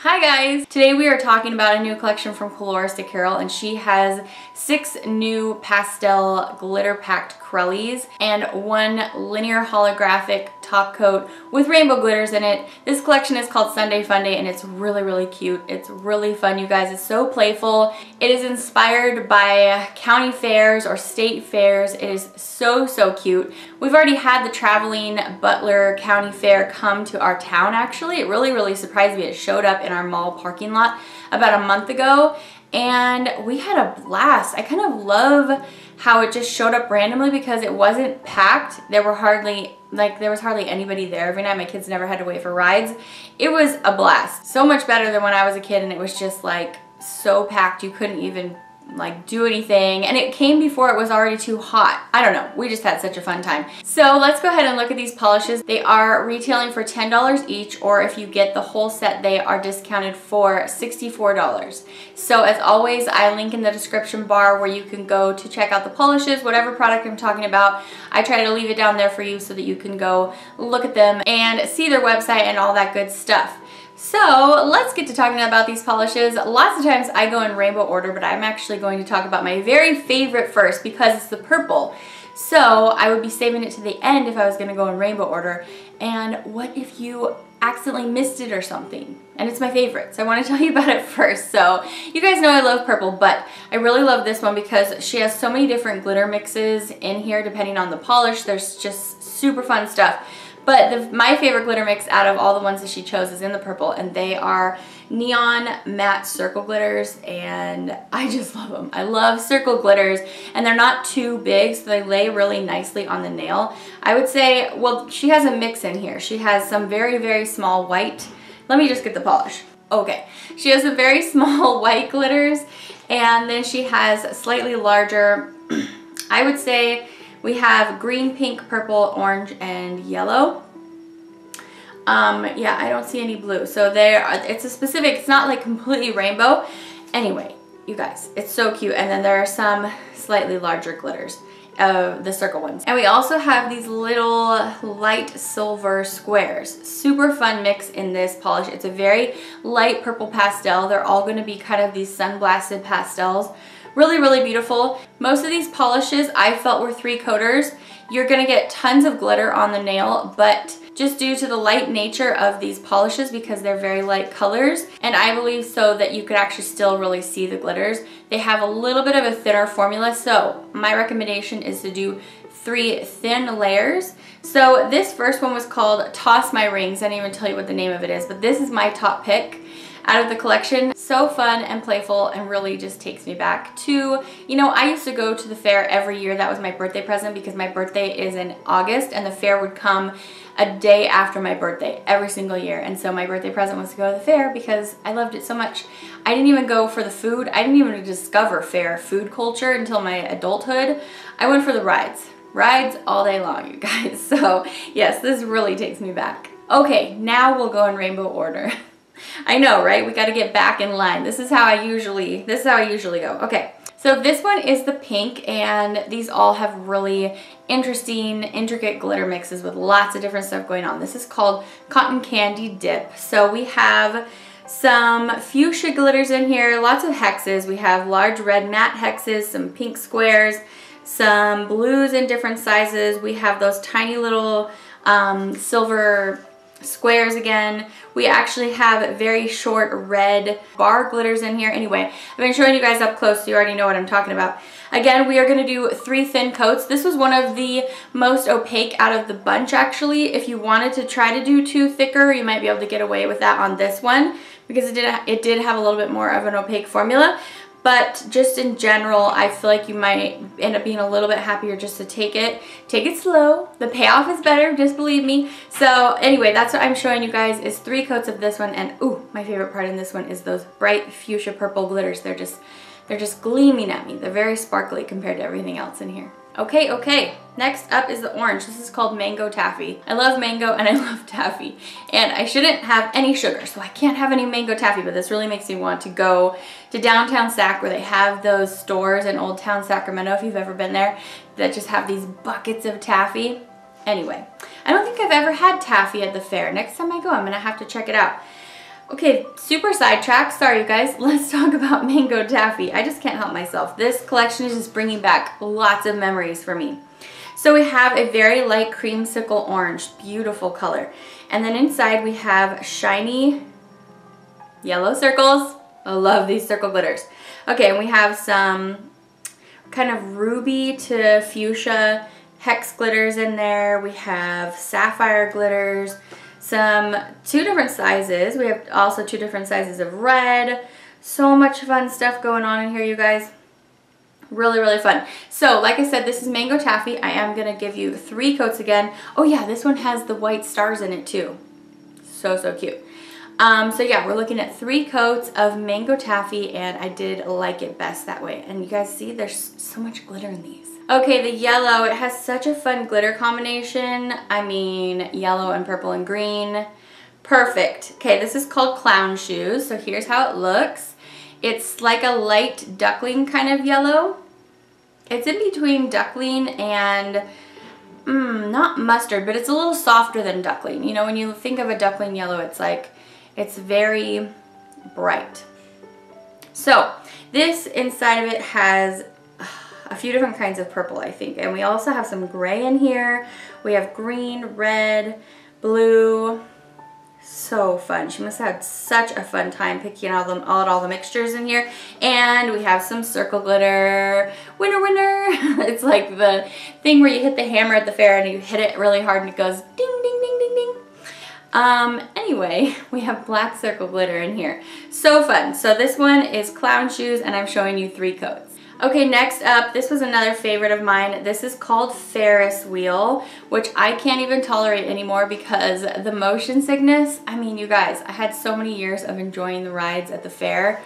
Hi guys! Today we are talking about a new collection from Coloristic Carol, and she has 6 new pastel glitter packed Crellies and 1 linear holographic top coat with rainbow glitters in it. This collection is called Sunday Funday and it's really cute. It's really fun, you guys. It's so playful. It is inspired by county fairs or state fairs. It is so cute. We've already had the traveling Butler County Fair come to our town actually. It really surprised me. It showed up in our mall parking lot about a month ago and we had a blast. I kind of love how it just showed up randomly because it wasn't packed. There was hardly anybody there. Every night my kids never had to wait for rides. It was a blast. So much better than when I was a kid and it was just like so packed you couldn't even like do anything, and it came before it was already too hot. I don't know, we just had such a fun time. So let's go ahead and look at these polishes. They are retailing for $10 each, or if you get the whole set they are discounted for $64. So as always, I link in the description bar where you can go to check out the polishes, whatever product I'm talking about. I try to leave it down there for you so that you can go look at them and see their website and all that good stuff. So let's get to talking about these polishes. Lots of times I go in rainbow order, but I'm actually going to talk about my very favorite first because it's the purple. So I would be saving it to the end if I was going to go in rainbow order. And what if you accidentally missed it or something? And it's my favorite, so I want to tell you about it first. So you guys know I love purple, but I really love this one because she has so many different glitter mixes in here depending on the polish. There's just super fun stuff. But my favorite glitter mix out of all the ones that she chose is in the purple, and they are neon matte circle glitters, and I just love them. I love circle glitters, and they're not too big, so they lay really nicely on the nail. I would say, well, she has a mix in here. She has some very small white. Let me just get the polish. Okay, she has some very small white glitters, and then she has slightly larger, I would say, we have green, pink, purple, orange, and yellow. Yeah, I don't see any blue. So it's a specific, it's not like completely rainbow. Anyway, you guys, it's so cute. And then there are some slightly larger glitters, the circle ones. And we also have these little light silver squares. Super fun mix in this polish. It's a very light purple pastel. They're all gonna be kind of these sun-blasted pastels. Really beautiful. Most of these polishes I felt were 3-coaters. You're gonna get tons of glitter on the nail, but just due to the light nature of these polishes, because they're very light colors, and I believe so that you could actually still really see the glitters, they have a little bit of a thinner formula. So my recommendation is to do 3 thin layers. So this first one was called Toss My Rings. I didn't even tell you what the name of it is, but this is my top pick out of the collection. So fun and playful and really just takes me back to, you know, I used to go to the fair every year. That was my birthday present because my birthday is in August and the fair would come a day after my birthday every single year. And so my birthday present was to go to the fair because I loved it so much. I didn't even go for the food. I didn't even discover fair food culture until my adulthood. I went for the rides. Rides all day long, you guys. So yes, this really takes me back. Okay, now we'll go in rainbow order. I know, right? We got to get back in line. This is how I usually go. Okay, so this one is the pink, and these all have really interesting, intricate glitter mixes with lots of different stuff going on. This is called Cotton Candy Dip. So we have some fuchsia glitters in here, lots of hexes. We have large red matte hexes, some pink squares, some blues in different sizes. We have those tiny little silver squares again. We actually have very short red bar glitters in here. Anyway, I've been showing you guys up close so you already know what I'm talking about. Again, we are going to do 3 thin coats. This was one of the most opaque out of the bunch actually. If you wanted to try to do 2 thicker, you might be able to get away with that on this one because it did have a little bit more of an opaque formula. But just in general, I feel like you might end up being a little bit happier just to take it slow. The payoff is better, just believe me. So anyway, that's what I'm showing you guys is 3 coats of this one. And ooh, my favorite part in this one is those bright fuchsia purple glitters. They're just gleaming at me. They're very sparkly compared to everything else in here. Okay, next up is the orange. This is called Mango Taffy. I love mango and I love taffy. And I shouldn't have any sugar, so I can't have any mango taffy, but this really makes me want to go to downtown Sac where they have those stores in Old Town Sacramento, if you've ever been there, that just have these buckets of taffy. Anyway, I don't think I've ever had taffy at the fair. Next time I go, I'm gonna have to check it out. Okay, super sidetrack. Sorry, you guys. Let's talk about Mango Taffy. I just can't help myself. This collection is just bringing back lots of memories for me. So we have a very light creamsicle orange, beautiful color. And then inside we have shiny yellow circles. I love these circle glitters. Okay, and we have some kind of ruby to fuchsia hex glitters in there. We have sapphire glitters, two different sizes. We have also 2 different sizes of red. So much fun stuff going on in here, you guys. Really, really fun. So, like I said, this is Mango Taffy. I am going to give you 3 coats again. Oh yeah, this one has the white stars in it too. So, so cute. So yeah, we're looking at 3 coats of Mango Taffy, and I did like it best that way. And you guys see, there's so much glitter in these. Okay, the yellow, it has such a fun glitter combination. I mean, yellow and purple and green. Perfect. Okay, this is called Clown Shoes. So here's how it looks. It's like a light duckling kind of yellow. It's in between duckling and not mustard, but it's a little softer than duckling. You know, when you think of a duckling yellow, it's like, it's very bright. So this inside of it has a few different kinds of purple, I think. And we also have some gray in here. We have green, red, blue. So fun. She must have had such a fun time picking out all the mixtures in here. And we have some circle glitter. Winner, winner. It's like the thing where you hit the hammer at the fair and you hit it really hard and it goes ding, ding, ding, ding, ding. Anyway, we have black circle glitter in here. So fun. So this one is Clown Shoes, and I'm showing you 3 coats. Okay, next up, this was another favorite of mine. This is called Ferris Wheel, which I can't even tolerate anymore because the motion sickness. I mean, you guys, I had so many years of enjoying the rides at the fair,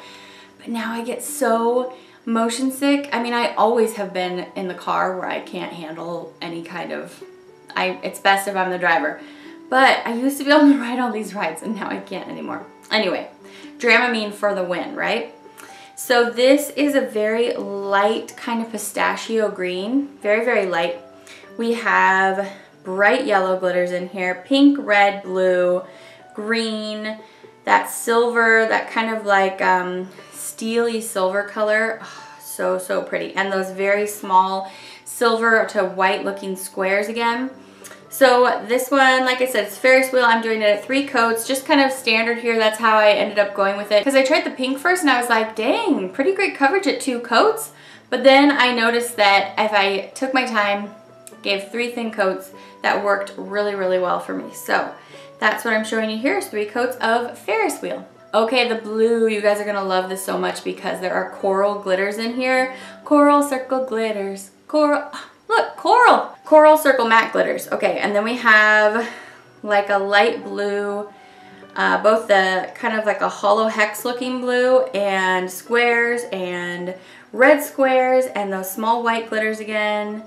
but now I get so motion sick. I mean, I always have been in the car where I can't handle any kind of, it's best if I'm the driver. But I used to be able to ride all these rides and now I can't anymore. Anyway, Dramamine for the win, right? So this is a very light kind of pistachio green, very, very light. We have bright yellow glitters in here, pink, red, blue, green, that silver, that kind of like steely silver color. Oh, so, so pretty. And those very small silver to white looking squares again. So this one, like I said, it's Ferris Wheel. I'm doing it at 3 coats, just kind of standard here. That's how I ended up going with it. Because I tried the pink first and I was like, dang, pretty great coverage at 2 coats. But then I noticed that if I took my time, gave 3 thin coats, that worked really, really well for me. So that's what I'm showing you here is 3 coats of Ferris Wheel. Okay, the blue, you guys are gonna love this so much because there are coral glitters in here. Coral circle glitters, coral. Look, coral! Coral circle matte glitters. Okay, and then we have like a light blue, both the kind of like a hollow hex looking blue and squares and red squares and those small white glitters again.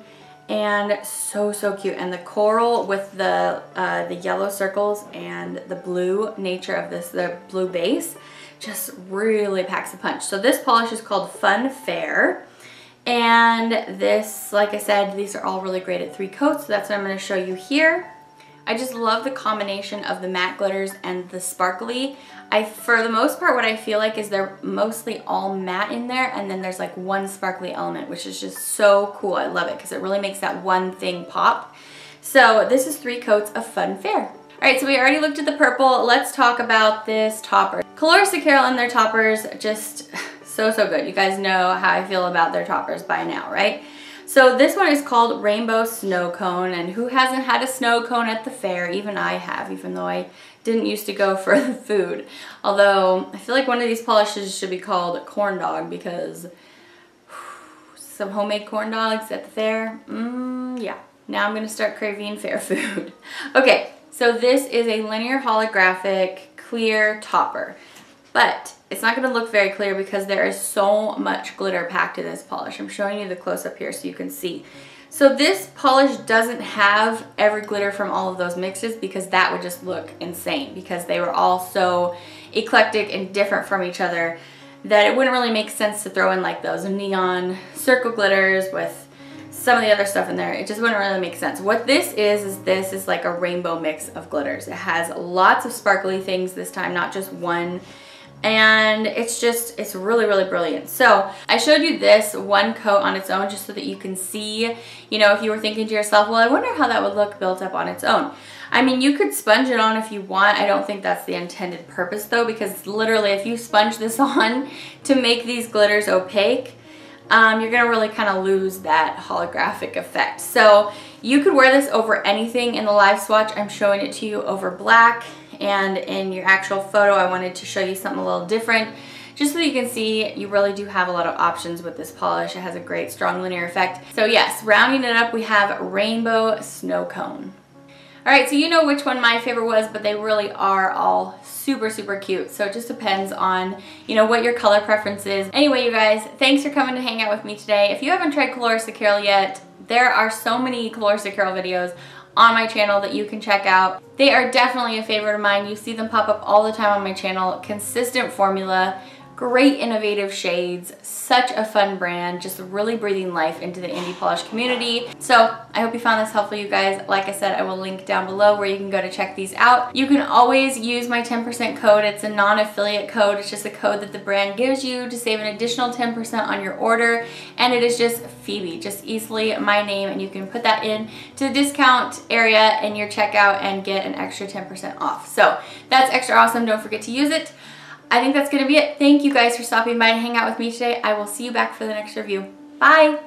And so, so cute. And the coral with the yellow circles and the blue nature of this, the blue base, just really packs a punch. So this polish is called Funfair. And this, like I said, these are all really great at 3 coats, so that's what I'm going to show you here. I just love the combination of the matte glitters and the sparkly. For the most part, what I feel like is they're mostly all matte in there, and then there's like one sparkly element, which is just so cool. I love it because it really makes that one thing pop. So this is 3 coats of Funfair. Alright, so we already looked at the purple. Let's talk about this topper. Colorista Carol and their toppers, just so, so good. You guys know how I feel about their toppers by now, right? So this one is called Rainbow Snowcone, and who hasn't had a snow cone at the fair? Even I have, even though I didn't used to go for the food. Although, I feel like one of these polishes should be called corn dog because some homemade corn dogs at the fair, yeah. Now I'm gonna start craving fair food. Okay, so this is a linear holographic clear topper. But it's not going to look very clear because there is so much glitter packed in this polish. I'm showing you the close-up here so you can see. So this polish doesn't have every glitter from all of those mixes because that would just look insane because they were all so eclectic and different from each other that it wouldn't really make sense to throw in like those neon circle glitters with some of the other stuff in there, it just wouldn't really make sense. What this is like a rainbow mix of glitters. It has lots of sparkly things this time, not just one. And it's really, really brilliant. So I showed you this one coat on its own just so that you can see, you know, if you were thinking to yourself, well, I wonder how that would look built up on its own. I mean, you could sponge it on if you want. I don't think that's the intended purpose though, because literally if you sponge this on to make these glitters opaque, you're gonna really kind of lose that holographic effect. So you could wear this over anything in the live swatch. I'm showing it to you over black, and in your actual photo I wanted to show you something a little different just so that you can see you really do have a lot of options with this polish. It has a great strong linear effect. So yes, rounding it up, we have Rainbow Snowcone. Alright, so you know which one my favorite was, but they really are all super, super cute. So it just depends on, you know, what your color preference is. Anyway, you guys, thanks for coming to hang out with me today. If you haven't tried Colorista Carol yet, there are so many Colorista Carol videos on my channel that you can check out. They are definitely a favorite of mine. You see them pop up all the time on my channel. Consistent formula, great innovative shades, such a fun brand, just really breathing life into the indie polish community. So I hope you found this helpful, you guys. Like I said, I will link down below where you can go to check these out. You can always use my 10% code. It's a non-affiliate code. It's just a code that the brand gives you to save an additional 10% on your order. And it is just Phoebe, just easily my name, and you can put that in to the discount area in your checkout and get an extra 10% off. So that's extra awesome. Don't forget to use it. I think that's going to be it. Thank you guys for stopping by and hang out with me today. I will see you back for the next review. Bye!